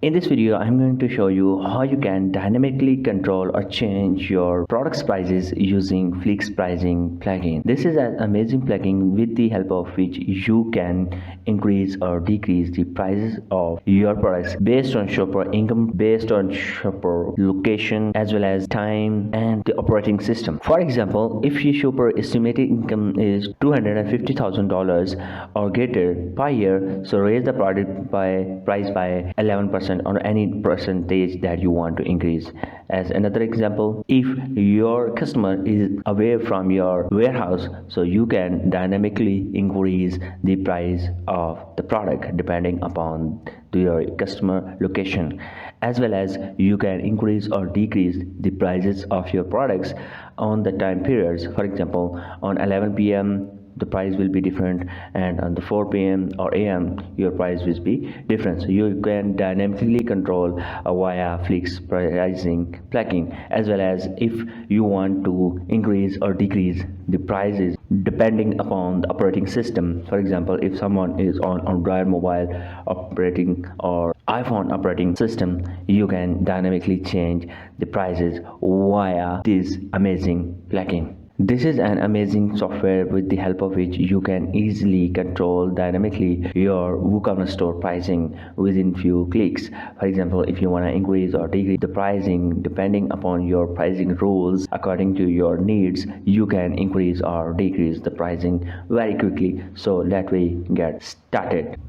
In this video, I'm going to show you how you can dynamically control or change your products prices using Flix pricing plugin. This is an amazing plugin with the help of which you can increase or decrease the prices of your products based on shopper income, based on shopper location, as well as time and the operating system. For example, if your shopper estimated income is $250,000 or greater per year, so raise the product price by 11% or any percentage that you want to increase. As another example, if your customer is away from your warehouse, so you can dynamically increase the price of the product depending upon your customer location, as well as you can increase or decrease the prices of your products on the time periods. For example, on 11 p.m. the price will be different, and on the 4 p.m. or a.m. your price will be different. So you can dynamically control via Flix pricing plugin, as well as if you want to increase or decrease the prices depending upon the operating system. For example, if someone is on Android mobile operating or iPhone operating system, you can dynamically change the prices via this amazing plugin. This is an amazing software with the help of which you can easily control dynamically your WooCommerce store pricing within few clicks. For example, if you want to increase or decrease the pricing depending upon your pricing rules according to your needs, you can increase or decrease the pricing very quickly. So let me get started.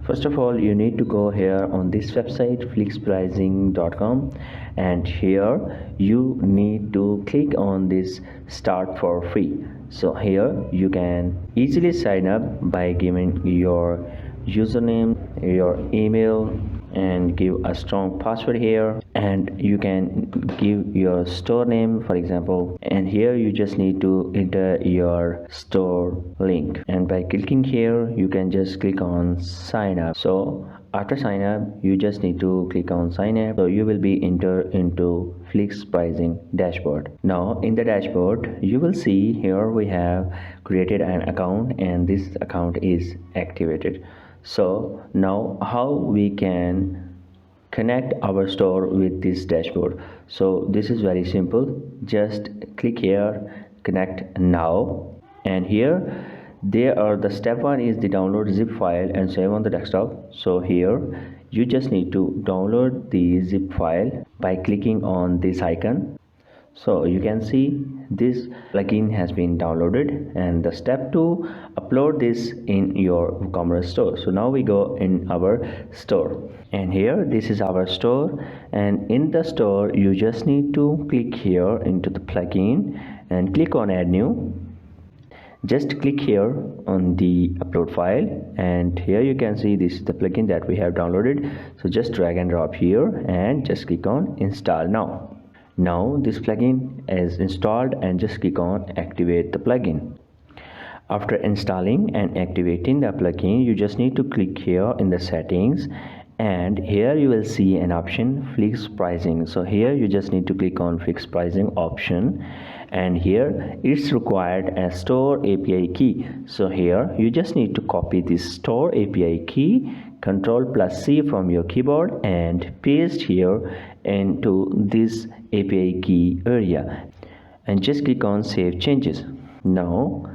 First of all, you need to go here on this website flixpricing.com, and here you need to click on this start for free. So here you can easily sign up by giving your username, your email, and give a strong password here, and you can give your store name, for example, and here you just need to enter your store link, and by clicking here you can just click on sign up. So after sign up you just need to click on sign up, so you will be entered into Flix pricing dashboard. Now in the dashboard you will see here we have created an account, and this account is activated. So now how we can connect our store with this dashboard? So this is very simple. Just click here, connect now, and here there are the step one is the download zip file and save on the desktop. So here you just need to download the zip file by clicking on this icon. So you can see this plugin has been downloaded, and the step to upload this in your WooCommerce store. So now we go in our store, and here this is our store, and in the store you just need to click here into the plugin and click on add new. Just click here on the upload file, and here you can see this is the plugin that we have downloaded. So just drag and drop here and just click on install now. Now this plugin is installed, and just click on activate the plugin. After installing and activating the plugin, you just need to click here in the settings, and here you will see an option Flix pricing. So here you just need to click on Flix pricing option, and here it's required a store API key. So here you just need to copy this store API key, Ctrl+C from your keyboard, and paste here into this API key area, and just click on save changes. Now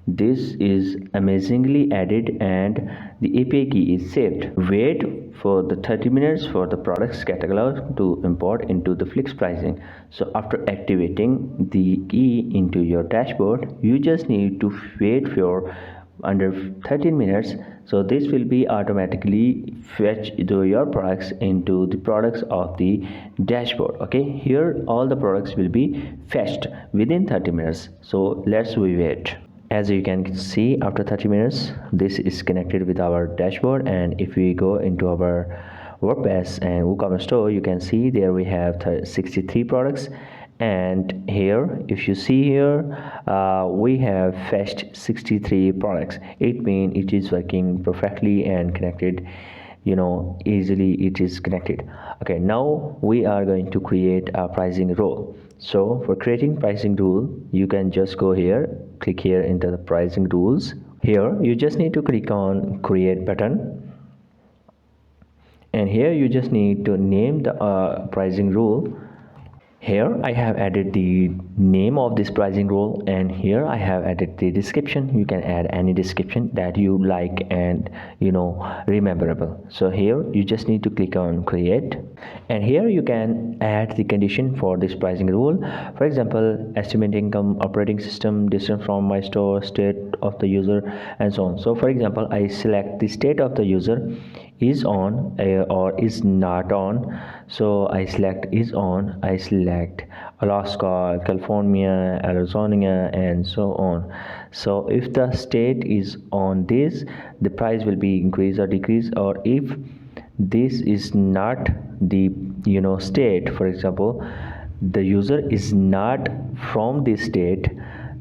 this is amazingly added and the API key is saved. Wait for the 30 minutes for the products catalog to import into the Flix pricing. So after activating the key into your dashboard, you just need to wait for under 13 minutes. So this will be automatically fetch your products into the products of the dashboard. Okay, here all the products will be fetched within 30 minutes. So let's wait. As you can see, after 30 minutes this is connected with our dashboard, and if we go into our WordPress and WooCommerce store, you can see there we have 63 products, and here if you see here we have fetched 63 products. It means it is working perfectly and connected, easily it is connected. Okay, now we are going to create a pricing rule. So for creating pricing rule, you can just go here, click here into the pricing rules. Here you just need to click on create button, and here you just need to name the pricing rule. Here I have added the name of this pricing rule, and here I have added the description. You can add any description that you like and rememberable. So here you just need to click on create, and here you can add the condition for this pricing rule. For example, estimate income, operating system, distance from my store, state of the user, and so on. So for example, I select the state of the user is on or is not on. So I select is on, I select Alaska, California, Arizona, and so on. So if the state is on this, the price will be increase or decrease. Or if this is not the state, for example, the user is not from this state,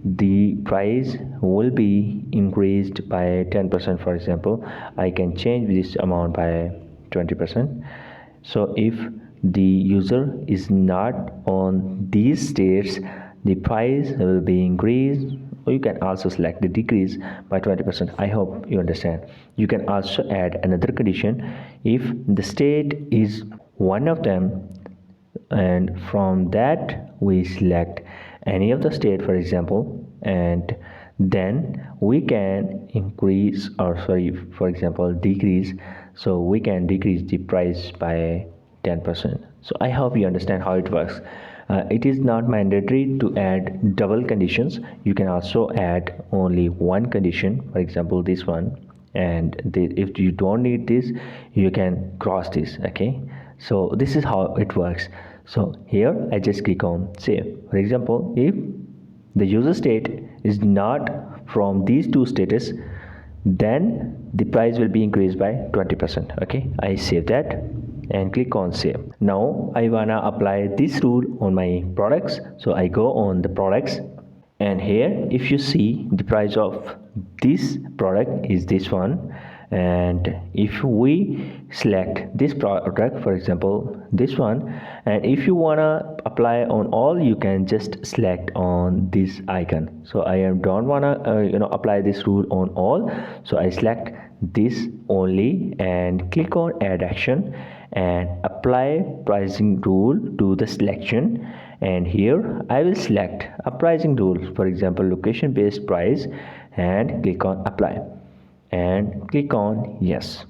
the price will be increased by 10%. For example, I can change this amount by 20%. So if the user is not on these states, the price will be increased, or you can also select the decrease by 20%. I hope you understand. You can also add another condition. If the state is one of them, and from that we select any of the state, for example, and then we can increase, or sorry, for example, decrease. So we can decrease the price by 10%. So I hope you understand how it works. It is not mandatory to add double conditions. You can also add only one condition, for example this one, and if you don't need this, you can cross this. Okay, so this is how it works. So here I just click on save. For example, if the user state is not from these two status, then the price will be increased by 20%. Okay, I save that and click on save. Now I wanna apply this rule on my products, so I go on the products, and here if you see, the price of this product is this one, and if we select this product, for example this one, and if you wanna apply on all, you can just select on this icon. So I don't wanna apply this rule on all, so I select this only and click on add action and apply pricing rule to the selection. And here I will select a pricing rule, for example location based price, and click on apply and click on yes.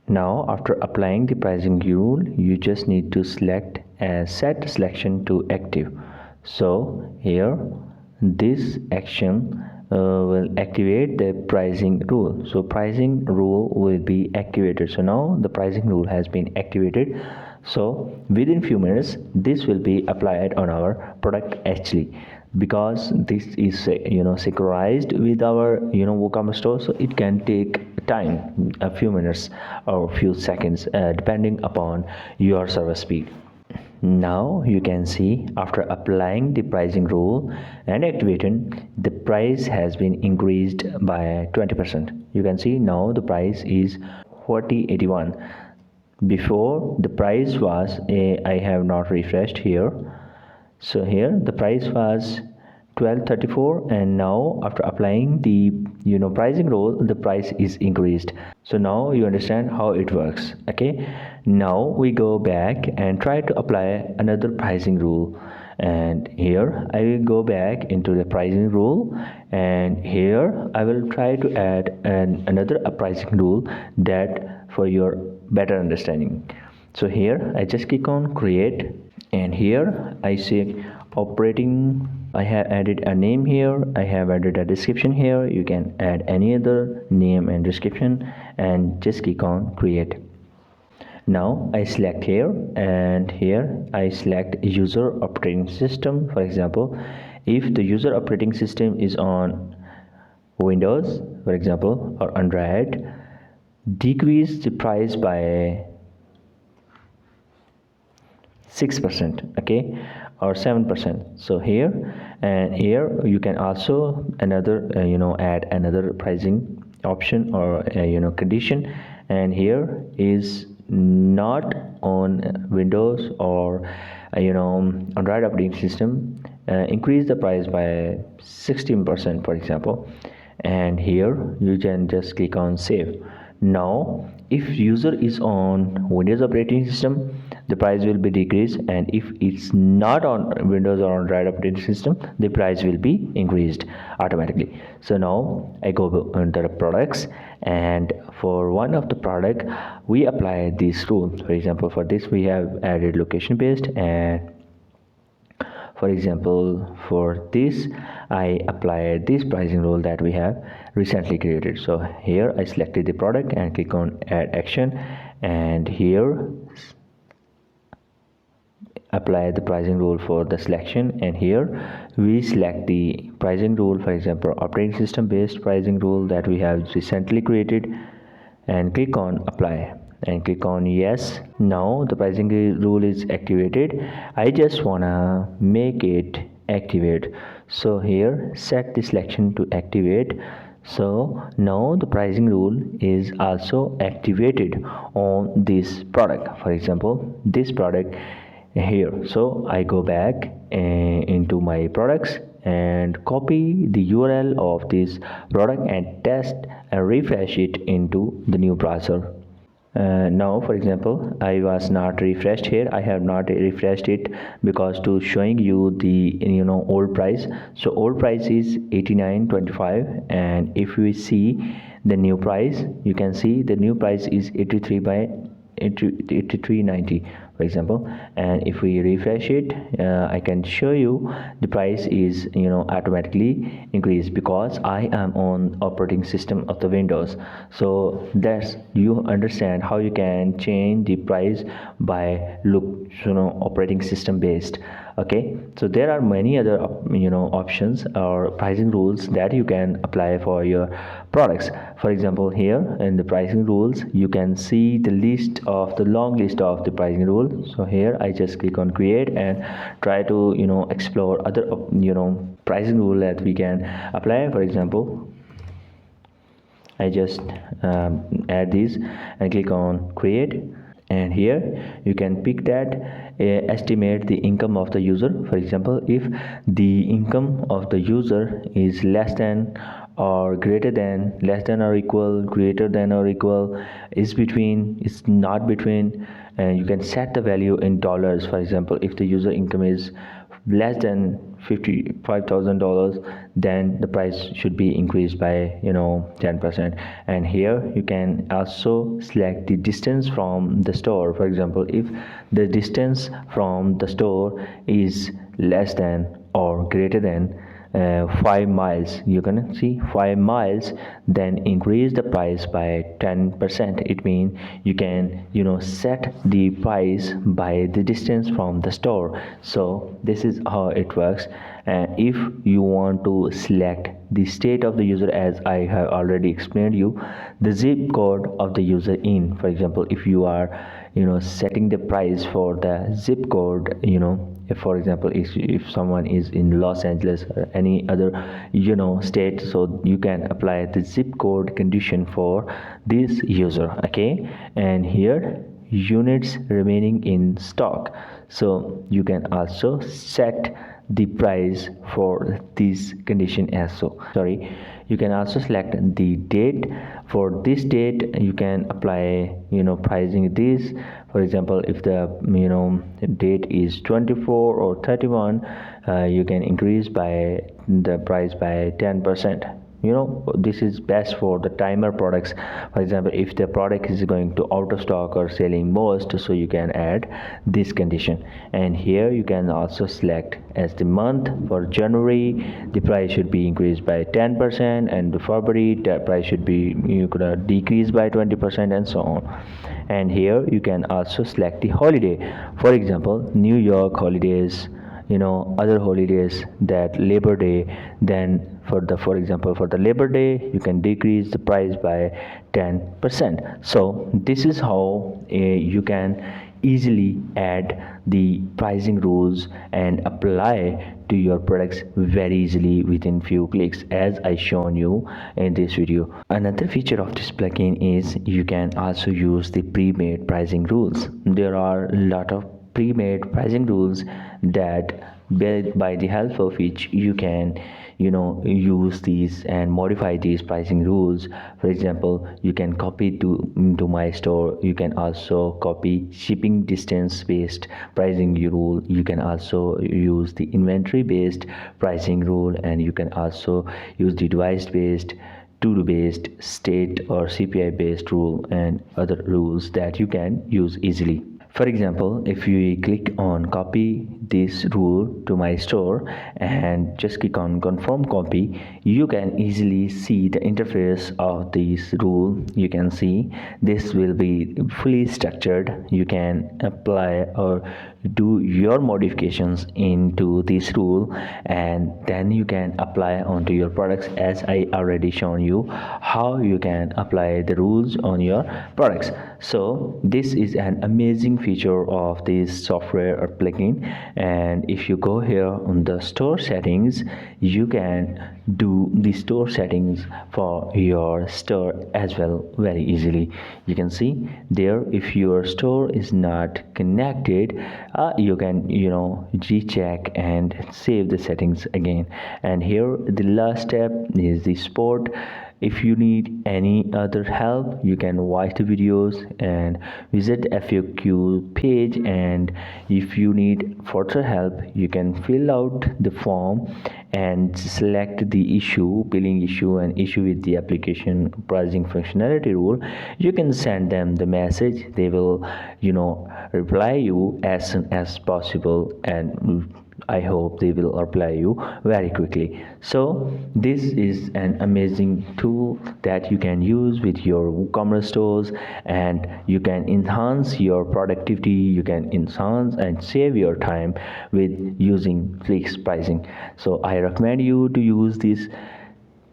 Now after applying the pricing rule, you just need to select and set selection to active. So here this action will activate the pricing rule. So pricing rule will be activated. So now the pricing rule has been activated. So within few minutes this will be applied on our product actually, because this is synchronized with our WooCommerce store, so it can take time, a few minutes or a few seconds, depending upon your server speed. Now you can see, after applying the pricing rule and activating, the price has been increased by 20%. You can see now the price is 40.81. Before the price was I have not refreshed here. So here the price was 12.34, and now after applying the pricing rule, the price is increased. So now you understand how it works. Okay, now we go back and try to apply another pricing rule, and here I will go back into the pricing rule, and here I will try to add another pricing rule that for your better understanding. So here I just click on create, and here I say operating. I have added a name here, I have added a description here. You can add any other name and description and just click on create. Now I select here, and here I select user operating system. For example, if the user operating system is on Windows, for example, or Android, decrease the price by 6%, okay, or 7%. So here and here you can also another add another pricing option or condition, and here is not on Windows or Android operating system, increase the price by 16%, for example, and here you can just click on save. Now if user is on Windows operating system, the price will be decreased, and if it's not on Windows or Android operating system, the price will be increased automatically. So now I go under the products, and for one of the product we apply this rule. For example, for this we have added location based, and for example for this I apply this pricing rule that we have recently created. So here I selected the product and click on add action, and here apply the pricing rule for the selection, and here we select the pricing rule, for example operating system based pricing rule that we have recently created, and click on apply and click on yes. Now the pricing rule is activated. I just wanna make it activate, so here set the selection to activate. So now the pricing rule is also activated on this product, for example this product here. So I go back into my products and copy the URL of this product and test and refresh it into the new browser. Now for example I was not refreshed here. I have not refreshed it because to showing you the old price. So old price is 89.25, and if we see the new price, you can see the new price is 83.90, for example. And if we refresh it, I can show you the price is automatically increased because I am on operating system of the Windows. So that's you understand how you can change the price by operating system based. Okay, so there are many other options or pricing rules that you can apply for your products. For example, here in the pricing rules you can see the long list of the pricing rules. So here I just click on create and try to explore other pricing rule that we can apply. For example, I just add these and click on create, and here you can pick that estimate the income of the user. For example, if the income of the user is less than or greater than, less than or equal, greater than or equal, is between, is not between, and you can set the value in dollars. For example, if the user income is less than $55,000, then the price should be increased by 10%. And here you can also select the distance from the store. For example, if the distance from the store is less than or greater than 5 miles, you can see 5 miles, then increase the price by 10%. It means you can set the price by the distance from the store. So this is how it works. And if you want to select the state of the user, as I have already explained you, the zip code of the user in, for example, if you are setting the price for the zip code, if for example if someone is in Los Angeles or any other state, so you can apply the zip code condition for this user. Okay, and here units remaining in stock, so you can also set the price for this condition as so. Sorry, you can also select the date. For this date you can apply pricing this. For example, if the date is 24 or 31, you can increase by the price by 10%. This is best for the timer products. For example, if the product is going to out of stock or selling most, so you can add this condition. And here you can also select as the month. For January the price should be increased by 10%, and the February the price should be decrease by 20%, and so on. And here you can also select the holiday. For example, New York holidays, other holidays, that Labor Day, then for example for the Labor Day you can decrease the price by 10%. So this is how you can easily add the pricing rules and apply to your products very easily within few clicks, as I shown you in this video. Another feature of this plugin is you can also use the pre-made pricing rules. There are a lot of pre-made pricing rules that by the help of which you can use these and modify these pricing rules. For example, you can copy to into my store. You can also copy shipping distance based pricing rule. You can also use the inventory based pricing rule, and you can also use the device based, to do based, state or CPI based rule, and other rules that you can use easily. For example, if you click on copy this rule to my store and just click on confirm copy, you can easily see the interface of this rule. You can see this will be fully structured. You can apply or do your modifications into this rule, and then you can apply onto your products, as I already shown you how you can apply the rules on your products. So this is an amazing feature of this software or plugin. And if you go here on the store settings, you can do the store settings for your store as well very easily. You can see there, if your store is not connected, you can recheck and save the settings again. And here the last step is the support. If you need any other help, you can watch the videos and visit FAQ page. And if you need further help, you can fill out the form and select the issue, billing issue, and issue with the application pricing functionality rule. You can send them the message. They will reply you as soon as possible, and I hope they will reply you very quickly. So this is an amazing tool that you can use with your WooCommerce stores, and you can enhance your productivity. You can enhance and save your time with using fixed pricing. So I recommend you to use this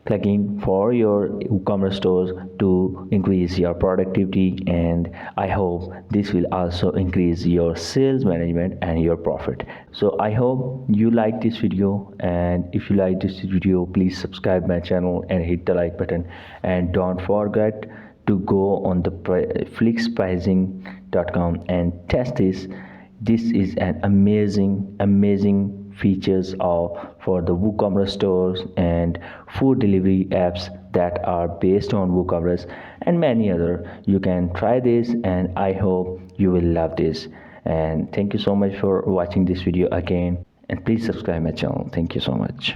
plugin for your WooCommerce stores to increase your productivity, and I hope this will also increase your sales management and your profit. So I hope you like this video, and if you like this video, please subscribe my channel and hit the like button, and don't forget to go on the flixpricing.com and test this. This is an amazing features for the WooCommerce stores and food delivery apps that are based on WooCommerce, and many other. You can try this, and I hope you will love this. And thank you so much for watching this video again, and please subscribe my channel. Thank you so much.